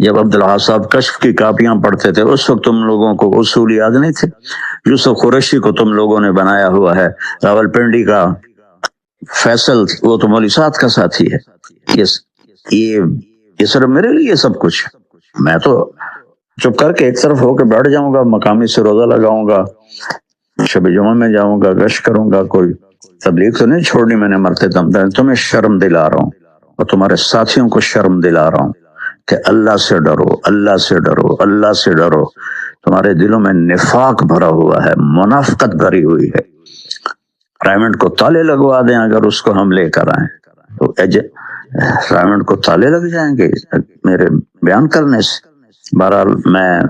جب عبدالحق صاحب کشف کی کاپیاں پڑھتے تھے اس وقت تم لوگوں کو اصول یاد نہیں تھے؟ یوسف قریشی کو تم لوگوں نے بنایا ہوا ہے، راول پنڈی کا فیصل وہ تو مولوی سعد کا ساتھی ہے، یہ صرف میرے لیے سب کچھ ہے۔ میں تو چپ کر کے ایک طرف ہو کے بیٹھ جاؤں گا، مقامی سے روزہ لگاؤں گا، شب جمعہ میں جاؤں گا، گشت کروں گا، کوئی تبلیغ تو نہیں چھوڑنی میں نے مرتے دم تک۔ تمہیں شرم دلا رہا ہوں اور تمہارے ساتھیوں کو شرم دلا رہا ہوں کہ اللہ سے ڈرو، اللہ سے ڈرو، اللہ سے ڈرو۔ تمہارے دلوں میں نفاق بھرا ہوا ہے، منافقت بھری ہوئی ہے۔ رائمنڈ کو تالے لگوا دیں اگر اس کو ہم لے کر آئیں تو رائمنڈ کو تالے لگ جائیں گے میرے بیان کرنے سے۔ بہرحال میں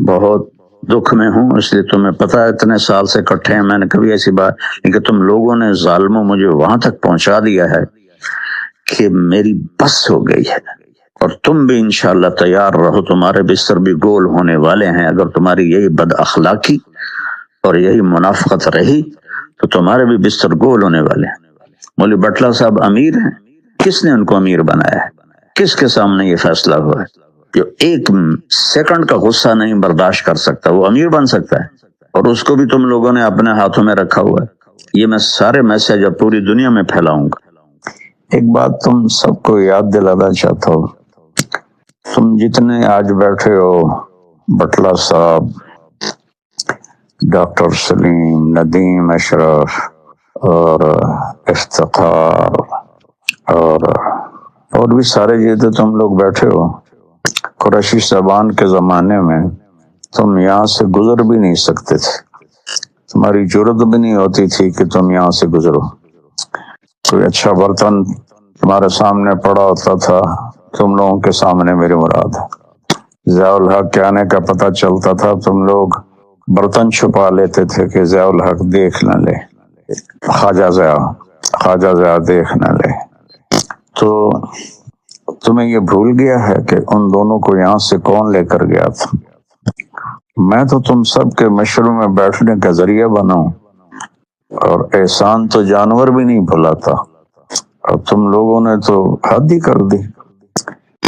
بہت دکھ میں ہوں، اس لیے تمہیں پتا ہے اتنے سال سے کٹھے ہیں، میں نے کبھی ایسی بات، لیکن تم لوگوں نے ظالموں مجھے وہاں تک پہنچا دیا ہے کہ میری بس ہو گئی ہے۔ اور تم بھی انشاءاللہ تیار رہو، تمہارے بستر بھی گول ہونے والے ہیں۔ اگر تمہاری یہی بد اخلاقی اور یہی منافقت رہی تو تمہارے بھی بستر گول ہونے والے ہیں۔ مولوی بٹلہ صاحب امیر ہیں، کس نے ان کو امیر بنایا ہے؟ کس کے سامنے یہ فیصلہ ہوا ہے؟ جو ایک سیکنڈ کا غصہ نہیں برداشت کر سکتا وہ امیر بن سکتا ہے؟ اور اس کو بھی تم لوگوں نے اپنے ہاتھوں میں رکھا ہوا ہے۔ یہ میں سارے میسج اب پوری دنیا میں پھیلاؤں گا۔ ایک بات تم سب کو یاد دلانا چاہتا ہوں، تم جتنے آج بیٹھے ہو، بٹلہ صاحب، ڈاکٹر سلیم، ندیم اشرف اور افتخار اور بھی سارے جیتے تم لوگ بیٹھے ہو، قریشی صاحبان کے زمانے میں تم یہاں سے گزر بھی نہیں سکتے تھے، تمہاری جرت بھی نہیں ہوتی تھی کہ تم یہاں سے گزرو۔ کوئی اچھا برتن تمہارے سامنے پڑا ہوتا تھا، تم لوگوں کے سامنے میری مراد ہے، ضیاء الحق کے آنے کا پتہ چلتا تھا، تم لوگ برتن چھپا لیتے تھے کہ ضیاء الحق دیکھ نہ لے، خواجہ ضیاء دیکھ نہ لے۔ تو تمہیں یہ بھول گیا ہے کہ ان دونوں کو یہاں سے کون لے کر گیا تھا؟ میں تو تم سب کے مشورے میں بیٹھنے کا ذریعہ بناؤں، اور احسان تو جانور بھی نہیں بھلاتا، اور تم لوگوں نے تو حد ہی کر دی۔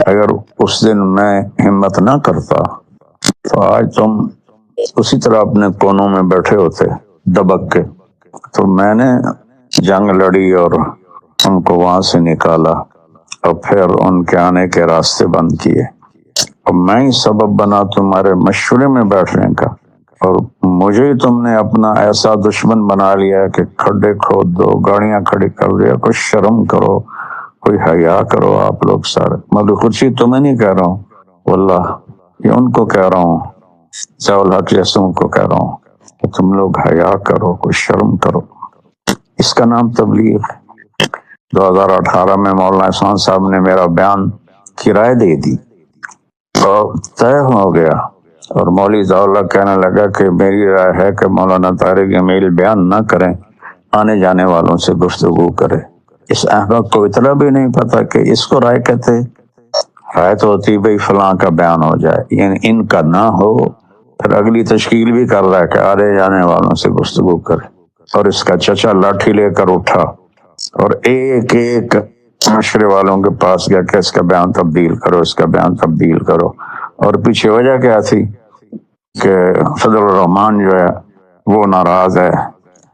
اگر اس دن میں ہمت نہ کرتا تو آج تم اسی طرح اپنے کونوں میں بیٹھے ہوتے دبک کے۔ تو میں نے جنگ لڑی اور ان کو وہاں سے نکالا اور پھر ان کے آنے کے راستے بند کیے، اور میں ہی سبب بنا تمہارے مشورے میں بیٹھنے کا، اور مجھے ہی تم نے اپنا ایسا دشمن بنا لیا کہ کھڈے کھود دو، گاڑیاں کھڑی کر دیا۔ کوئی شرم کرو، کوئی حیا کرو آپ لوگ سارے۔ مطلب خورشید تمہیں نہیں کہہ رہا ہوں، واللہ یہ ان کو کہہ رہا ہوں، ضیاء الحق جیسوں کو کہہ رہا ہوں کہ تم لوگ حیا کرو، کوئی شرم کرو۔ اس کا نام تبلیغ ہے۔ 2018 میں مولانا احسان صاحب نے میرا بیان کی رائے دے دی اور طے ہو گیا، اور مولوی ضیاء اللہ کہنے لگا کہ میری رائے ہے کہ مولانا طارق جمیل بیان نہ کریں، آنے جانے والوں سے گفتگو کرے۔ اس احمق کو اتنا بھی نہیں پتا کہ اس کو رائے کہتے، رائے تو ہوتی بھئی فلاں کا بیان ہو جائے، یعنی ان کا نہ ہو، پھر اگلی تشکیل بھی کر رہا ہے کہ آنے جانے والوں سے گفتگو کرے۔ اور اس کا چچا لاٹھی لے کر اٹھا اور ایک ایک مشورے والوں کے پاس گیا کہ اس کا بیان تبدیل کرو، اس کا بیان تبدیل کرو۔ اور پیچھے وجہ کیا تھی کہ فضل الرحمان جو ہے وہ ناراض ہے،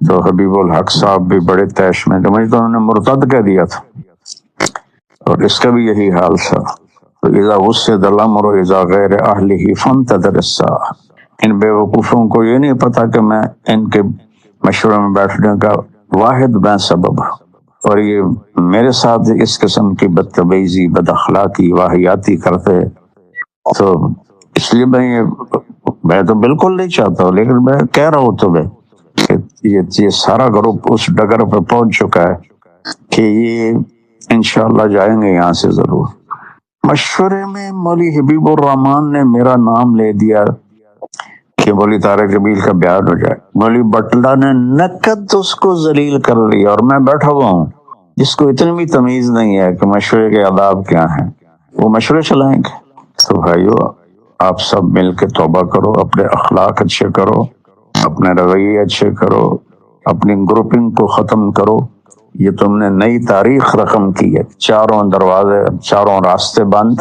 تو حبیب الحق صاحب بھی بڑے تیش میں، تو مجھے تو انہوں نے مرتد کہہ دیا تھا، اور اس کا بھی یہی حال تھا۔ تو اذا غصد الامر اذا غیر اہلہ فانتظر الساعہ۔ ان بے وقوفوں کو یہ نہیں پتا کہ میں ان کے مشورے میں بیٹھنے کا واحد میں سبب ہوں، اور یہ میرے ساتھ اس قسم کی بدتمیزی، بد اخلاقی، واہیاتی کرتے، تو اس لیے میں تو بالکل نہیں چاہتا ہوں، لیکن میں کہہ رہا ہوں تمہیں کہ یہ سارا گروپ اس ڈگر پہ پہنچ چکا ہے کہ یہ انشاءاللہ جائیں گے یہاں سے ضرور۔ مشورے میں مولوی حبیب الرحمان نے میرا نام لے دیا کہ مولوی طارق جمیل کا بیان ہو جائے، مولوی بٹلہ نے نقد اس کو ذلیل کر لیا، اور میں بیٹھا ہوا ہوں جس کو اتنی بھی تمیز نہیں ہے کہ مشورے کے آداب کیا ہیں، وہ مشورے چلائیں گے۔ تو بھائیو، آپ سب مل کے توبہ کرو، اپنے اخلاق اچھے کرو، اپنے رویے اچھے کرو، اپنی گروپنگ کو ختم کرو۔ یہ تم نے نئی تاریخ رقم کی ہے، چاروں دروازے، چاروں راستے بند،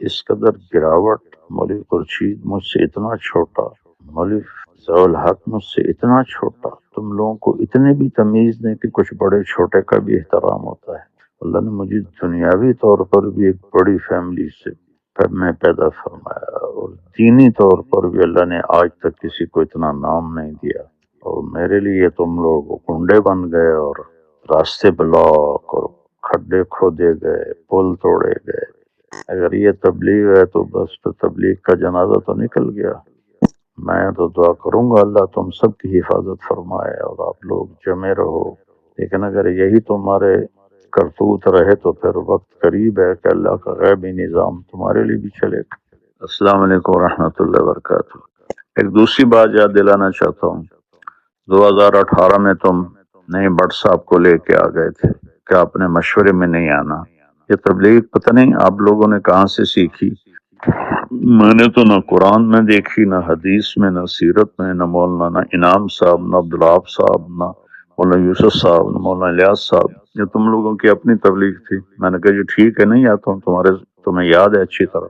اس قدر گراوٹ، مولوی خورشید مجھ سے اتنا چھوٹا، مولوی ضیاء الحق مجھ سے اتنا چھوٹا، تم لوگوں کو اتنے بھی تمیز نہیں کہ کچھ بڑے چھوٹے کا بھی احترام ہوتا ہے۔ اللہ نے مجھے دنیاوی طور پر بھی ایک بڑی فیملی سے میں پیدا فرمایا، اور دینی طور پر بھی اللہ نے آج تک کسی کو اتنا نام نہیں دیا، اور میرے لیے تم لوگ کنڈے بن گئے، اور راستے بلاک، اور کھڈے کھودے گئے، پل توڑے گئے۔ اگر یہ تبلیغ ہے تو بس تو تبلیغ کا جنازہ تو نکل گیا۔ میں تو دعا کروں گا اللہ تم سب کی حفاظت فرمائے اور آپ لوگ جمے رہو، لیکن اگر یہی تمہارے کرتوت رہے تو پھر وقت قریب ہے کہ اللہ کا غیبی نظام تمہارے لیے بھی چلے گا۔ السلام علیکم ورحمۃ اللہ وبرکاتہ۔ ایک دوسری بات یاد دلانا چاہتا ہوں، 2018 میں تم نئے بٹ صاحب کو لے کے آ گئے تھے کہ آپ نے مشورے میں نہیں آنا۔ یہ تبلیغ پتہ نہیں آپ لوگوں نے کہاں سے سیکھی، میں نے تو نہ قرآن میں دیکھی، نہ حدیث میں، نہ سیرت میں، نہ مولانا انعام صاحب، نہ عبدالوہاب صاحب، نہ مولانا یوسف صاحب، نہ مولانا الیاس صاحب۔ یہ تم لوگوں کی اپنی تبلیغ تھی۔ میں نے کہا جی ٹھیک ہے، نہیں آتا ہوں، تمہیں یاد ہے اچھی طرح۔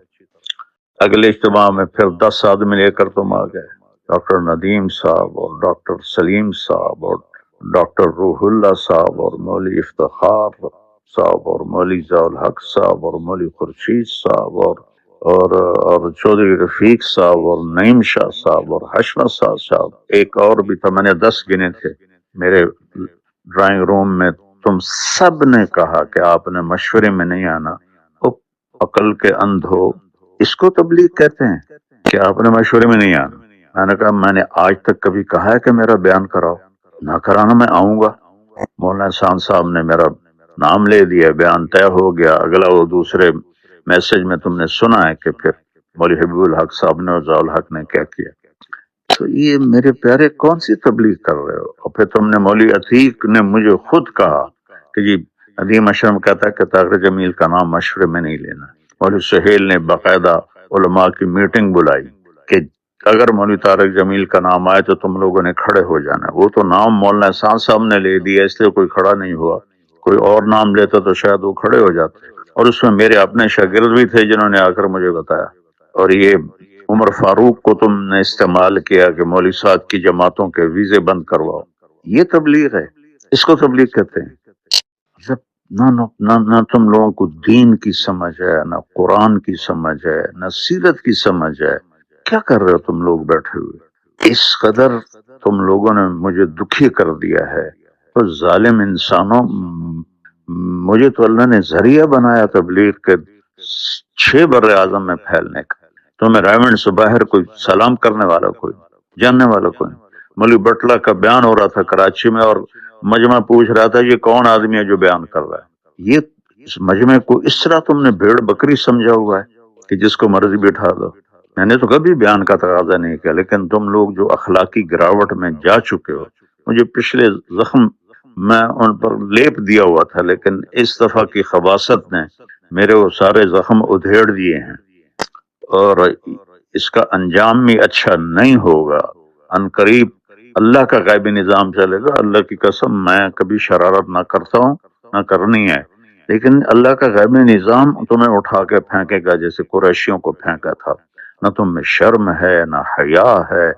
اگلے اجتماع میں پھر 10 آدمی لے کر تم آ گئے، ڈاکٹر ندیم صاحب اور ڈاکٹر سلیم صاحب اور ڈاکٹر روح اللہ صاحب اور مولوی افتخار صاحب اور مولوی ضیاء الحق صاحب اور مولوی خورشید صاحب اور چودھری رفیق صاحب اور نعیم شاہ صاحب اور حشمت صاحب، ایک اور بھی تھا، میں نے 10 گنے تھے میرے ڈرائنگ روم میں۔ تم سب نے کہا کہ آپ نے مشورے میں نہیں آنا۔ عقل کے اندھو، اس کو تبلیغ کہتے ہیں کہ آپ نے مشورے میں نہیں آنا؟ میں نے کہا میں نے آج تک کبھی کہا ہے کہ میرا بیان کراؤ؟ نہ کرانا میں آؤں گا۔ مولانا احسان صاحب نے میرا نام لے دیا، بیان طے ہو گیا۔ اگلا وہ دوسرے میسج میں تم نے سنا ہے کہ پھر مولوی حبیب الحق صاحب نے اور ضیاء الحق نے کیا کیا۔ تو یہ میرے پیارے کون سی تبلیغ کر رہے ہو؟ اور پھر تم نے مولوی عتیق نے مجھے خود کہا کہ جی ندیم اشرم کہتا ہے کہ طاہر جمیل کا نام مشورے میں نہیں لینا۔ مولوی سہیل نے باقاعدہ علماء کی میٹنگ بلائی کہ اگر مولوی طارق جمیل کا نام آئے تو تم لوگوں نے کھڑے ہو جانا۔ وہ تو نام مولانا احسان صاحب نے لے دیا، اس لیے کوئی کھڑا نہیں ہوا، کوئی اور نام لیتا تو شاید وہ کھڑے ہو جاتے۔ اور اس میں میرے اپنے شاگرد بھی تھے جنہوں نے آ کر مجھے بتایا۔ اور یہ عمر فاروق کو تم نے استعمال کیا کہ مولوی صاحب کی جماعتوں کے ویزے بند کرواؤ۔ یہ تبلیغ ہے، اس کو تبلیغ کہتے ہیں۔ جب نہ تم لوگوں کو دین کی سمجھ ہے، نہ قرآن کی سمجھ ہے، نہ سیرت کی سمجھ ہے، کیا کر رہے ہو تم لوگ بیٹھے ہوئے؟ اس قدر تم لوگوں نے مجھے دکھی کر دیا ہے۔ تو ظالم انسانوں، مجھے تو اللہ نے ذریعہ بنایا تبلیغ کے 6 بر اعظم میں پھیلنے کا۔ تمہیں رائمنڈ سے باہر کوئی سلام کرنے والا، کوئی جاننے والا کوئی؟ مولوی بٹلہ کا بیان ہو رہا تھا کراچی میں، اور مجمع پوچھ رہا تھا یہ کون آدمی ہے جو بیان کر رہا ہے؟ یہ اس مجمع کو اس طرح تم نے بھیڑ بکری سمجھا ہوا ہے کہ جس کو مرضی بٹھا دو۔ میں نے تو کبھی بیان کا تقاضا نہیں کیا، لیکن تم لوگ جو اخلاقی گراوٹ میں جا چکے ہو، مجھے پچھلے زخم میں ان پر لیپ دیا ہوا تھا، لیکن اس دفعہ کی خباثت نے میرے وہ سارے زخم ادھیڑ دیے ہیں، اور اس کا انجام بھی اچھا نہیں ہوگا۔ ان قریب اللہ کا غیبی نظام چلے گا۔ اللہ کی قسم میں کبھی شرارت نہ کرتا ہوں، نہ کرنی ہے، لیکن اللہ کا غیبی نظام تمہیں اٹھا کے پھینکے گا جیسے قریشیوں کو پھینکا تھا۔ نہ تم میں شرم ہے، نہ حیا ہے،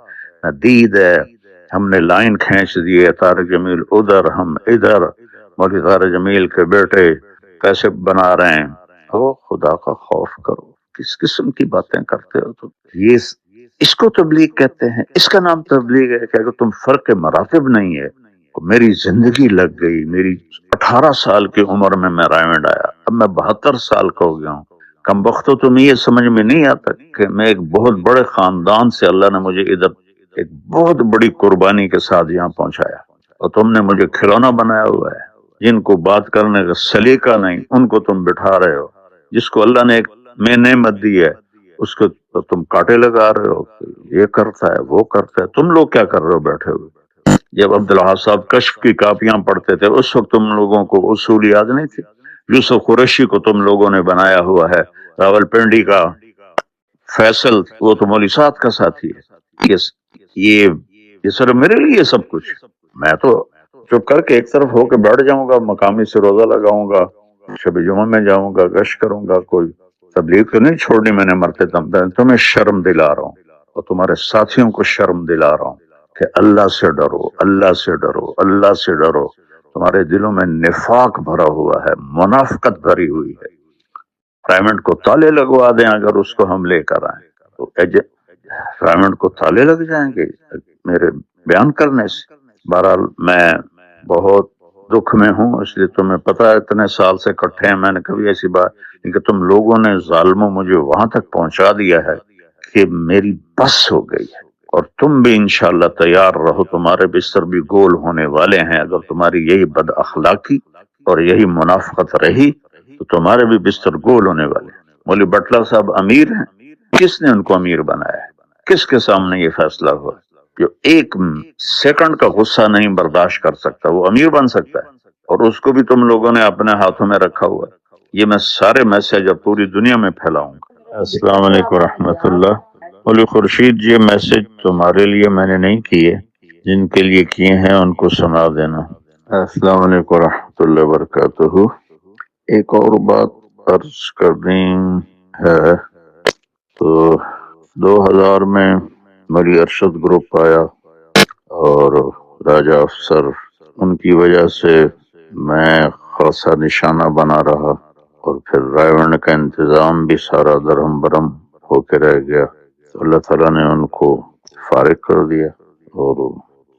نہ دید ہے۔ ہم نے لائن کھینچ دی ہے، طارق جمیل ادھر، ہم ادھر، مولوی طارق جمیل کے بیٹے کیسے بنا رہے ہیں۔ او خدا کا خوف کرو، کس قسم کی باتیں کرتے ہو تم؟ یہ اس کو تبلیغ کہتے ہیں، اس کا نام تبلیغ ہے کہ اگر تم فرق مراتب نہیں ہے۔ میری زندگی لگ گئی، میری 18 سال کی عمر میں رائمنڈ آیا، اب میں 72 سال کا ہو گیا ہوں۔ کم بختو تمہیں یہ سمجھ میں نہیں آتا کہ میں ایک بہت بڑے خاندان سے اللہ نے مجھے ادھر ایک بہت بڑی قربانی کے ساتھ یہاں پہنچایا، اور تم نے مجھے کھلونا بنایا ہوا ہے۔ جن کو بات کرنے کا سلیقہ نہیں ان کو تم بٹھا رہے ہو، جس کو اللہ نے ایک میں نعمت دی ہے اس کو تم کاٹے لگا رہے ہو، یہ کرتا ہے وہ کرتا ہے۔ تم لوگ کیا کر رہے ہو بیٹھے ہوئے؟ جب عبدالوہاب صاحب کشف کی کاپیاں پڑھتے تھے اس وقت تم لوگوں کو اصول یاد نہیں تھے؟ یوسف قریشی کو تم لوگوں نے بنایا ہوا ہے، راول پنڈی کا فیصل وہ تو مولوی صاحب کا ساتھی ہے۔ یہ سر میرے لیے سب کچھ، میں تو چپ کر کے ایک طرف ہو کے بیٹھ جاؤں گا، مقامی سے روزہ لگاؤں گا، شب جمعہ میں جاؤں گا، گشت کروں گا، کوئی تبلیغ تو نہیں چھوڑنی میں نے مرتے دم تک، تمہیں شرم دلا رہا ہوں اور تمہارے ساتھیوں کو شرم دلا رہا ہوں کہ اللہ سے ڈرو، اللہ سے ڈرو، اللہ سے ڈرو۔ تمہارے دلوں میں نفاق بھرا ہوا ہے، منافقت بھری ہوئی ہے۔ ریمنڈ کو تالے لگوا دیں اگر اس کو ہم لے کر آئیں تو ریمنڈ کو تالے لگ جائیں گے میرے بیان کرنے سے۔ بہرحال میں بہت دکھ میں ہوں، اس لیے تمہیں پتا ہے اتنے سال سے کٹھے ہیں، میں نے کبھی ایسی بات کہ تم لوگوں نے ظالموں مجھے وہاں تک پہنچا دیا ہے کہ میری بس ہو گئی ہے۔ اور تم بھی انشاءاللہ تیار رہو، تمہارے بستر بھی گول ہونے والے ہیں۔ اگر تمہاری یہی بد اخلاقی اور یہی منافقت رہی تو تمہارے بھی بستر گول ہونے والے ہیں۔ مولوی بٹلہ صاحب امیر ہیں، کس نے ان کو امیر بنایا ہے؟ کس کے سامنے یہ فیصلہ ہوا؟ جو ایک سیکنڈ کا غصہ نہیں برداشت کر سکتا وہ امیر بن سکتا ہے، اور اس کو بھی تم لوگوں نے اپنے ہاتھوں میں رکھا ہوا ہے۔ یہ میں سارے میسج اب پوری دنیا میں پھیلاؤں گا۔ السلام علیکم ورحمۃ اللہ۔ مولوی خورشید، یہ میسج تمہارے لیے میں نے نہیں کیے، جن کے لیے کیے ہیں ان کو سنا دینا۔ السلام علیکم ورحمۃ اللہ وبرکاتہ۔ ایک اور بات عرض کرنی ہے، تو 2000 میں مری ارشد گروپ آیا اور راجہ افسر، ان کی وجہ سے میں خاصا نشانہ بنا رہا، اور پھر رائے کا انتظام بھی سارا درہم برہم ہو کے رہ گیا، تو اللہ تعالیٰ نے ان کو فارغ کر دیا اور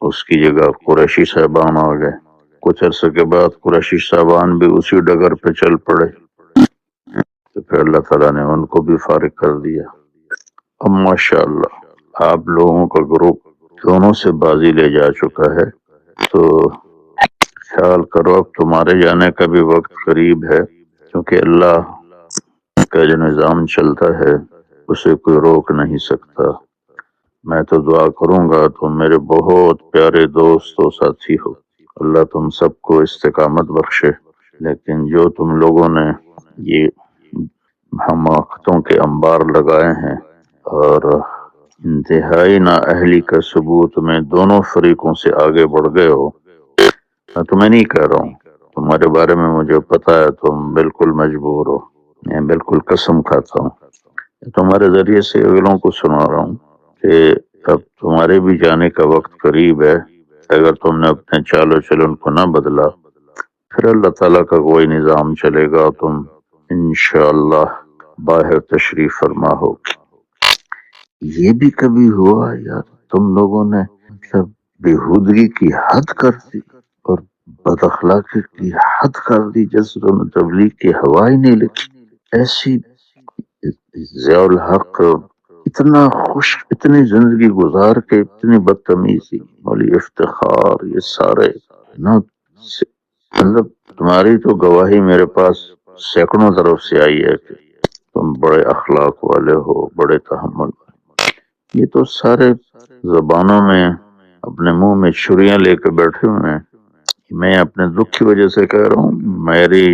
اس کی جگہ قریشی صاحبان آ گئے۔ کچھ عرصے کے بعد قریشی صاحبان بھی اسی ڈگر پہ چل پڑے، تو پھر اللہ تعالیٰ نے ان کو بھی فارغ کر دیا۔ اب ماشاءاللہ آپ لوگوں کا گروپ دونوں سے بازی لے جا چکا ہے، تو خیال کرو اب تمہارے جانے کا بھی وقت قریب ہے، کیونکہ اللہ کا جو نظام چلتا ہے اسے کوئی روک نہیں سکتا۔ میں تو دعا کروں گا، تم میرے بہت پیارے دوست و ساتھی ہو، اللہ تم سب کو استقامت بخشے، لیکن جو تم لوگوں نے یہ حماقتوں کے انبار لگائے ہیں اور انتہائی نااہلی کا ثبوت میں دونوں فریقوں سے آگے بڑھ گئے ہو، میں تمہیں نہیں کہہ رہا ہوں، تمہارے بارے میں مجھے پتا ہے، تم بالکل مجبور ہو، میں بالکل قسم کھاتا ہوں، تمہارے ذریعے سے اگلوں کو سنا رہا ہوں کہ اب تمہارے بھی جانے کا وقت قریب ہے۔ اگر تم نے اپنے چال و چلن کو نہ بدلا، پھر اللہ تعالیٰ کا کوئی نظام چلے گا، تم انشاءاللہ باہر تشریف فرما ہوگی۔ یہ بھی کبھی ہوا یار تم لوگوں نے مطلب بےہودگی کی حد کر دی اور بد اخلاقی کی حد کر دی، جس میں تبلیغ کی ہوا ہی نہیں لکھی؟ ایسی ضیاء الحق اتنا خوش، اتنی زندگی گزار کے اتنی بدتمیزی، مولی افتخار، یہ سارے نا، مطلب تمہاری تو گواہی میرے پاس سینکڑوں طرف سے آئی ہے کہ تم بڑے اخلاق والے ہو، بڑے تحمل والے۔ یہ تو سارے زبانوں میں اپنے منہ میں چھریاں لے کے بیٹھے ہوئے ہیں۔ میں اپنے دکھ کی وجہ سے کہہ رہا ہوں، میری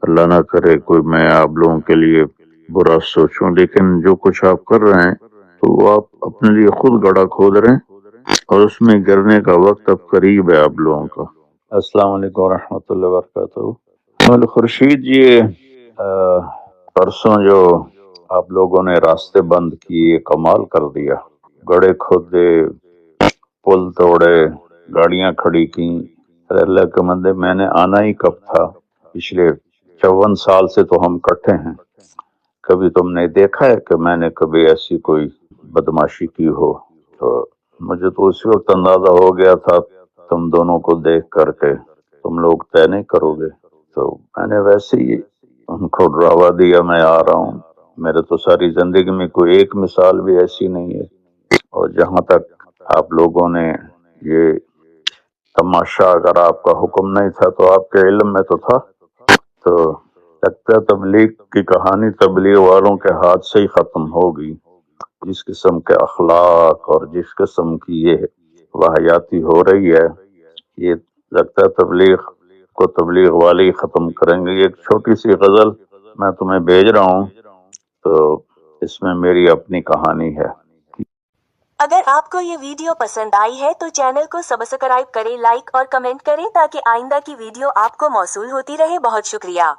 اللہ نہ کرے کوئی میں آپ لوگوں کے لیے برا سوچوں، لیکن جو کچھ آپ کر رہے ہیں تو وہ آپ اپنے لیے خود گڑھا کھود رہے ہیں، اور اس میں گرنے کا وقت اب قریب ہے آپ لوگوں کا۔ السلام علیکم ورحمۃ اللہ وبرکاتہ۔ مولوی خورشید، یہ پرسوں جو آپ لوگوں نے راستے بند کیے، کمال کر دیا، گڑھے کھودے، پل توڑے، گاڑیاں کھڑی کی، اللہ کے بندے میں نے آنا ہی کب تھا؟ پچھلے 54 سال سے تو ہم کٹھے ہیں، کبھی تم نے دیکھا ہے کہ میں نے کبھی ایسی کوئی بدماشی کی ہو؟ تو مجھے تو اسی وقت اندازہ ہو گیا تھا تم دونوں کو دیکھ کر کے تم لوگ طے نہیں کرو گے، تو میں نے ویسے ہی ان کو ڈراوا دیا میں آ رہا ہوں۔ میرے تو ساری زندگی میں کوئی ایک مثال بھی ایسی نہیں ہے، اور جہاں تک آپ لوگوں نے یہ تماشا، اگر آپ کا حکم نہیں تھا تو آپ کے علم میں تو تھا، تو لگتا ہے تبلیغ کی کہانی تبلیغ والوں کے ہاتھ سے ہی ختم ہوگی۔ جس قسم کے اخلاق اور جس قسم کی یہ واہیاتی ہو رہی ہے، یہ لگتا ہے تبلیغ والے ہی ختم کریں گے۔ ایک چھوٹی سی غزل میں تمہیں بھیج رہا ہوں، تو اس میں میری اپنی کہانی ہے۔ اگر آپ کو یہ ویڈیو پسند آئی ہے تو چینل کو سبسکرائب کریں، لائک اور کمنٹ کریں تاکہ آئندہ کی ویڈیو آپ کو موصول ہوتی رہے۔ بہت شکریہ۔